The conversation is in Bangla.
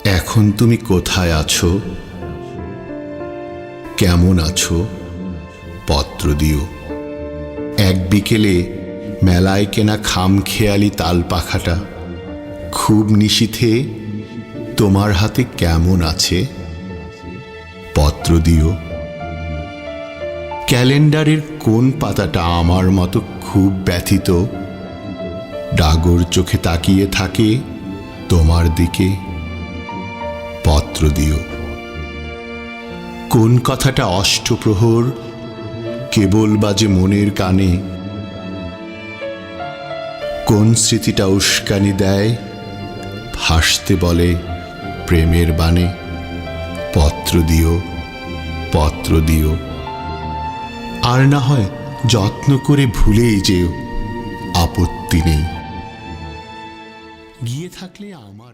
এখন তুমি কোথায় আছো, কেমন আছো, পত্র দিও। এক বিকেলে মেলায় কেনা খামখেয়ালি তাল পাখাটা খুব নিশীথে তোমার হাতে কেমন আছে, পত্র দিও। ক্যালেন্ডারের কোন পাতাটা আমার মতো খুব ব্যথিত, ডাগর চোখে তাকিয়ে থাকে তোমার দিকে, পত্র দিও। কোন কথাটা অষ্টপ্রহর কেবল বাজে মনের কানে, কোন স্মৃতিটা উস্কানি দেয় ভাসতে বলে প্রেমের বাণে, পত্র দিও, পত্র দিও। আর না হয় যত্ন করে ভুলেই যেও, আপত্তি নেই। গিয়ে থাকলে আমার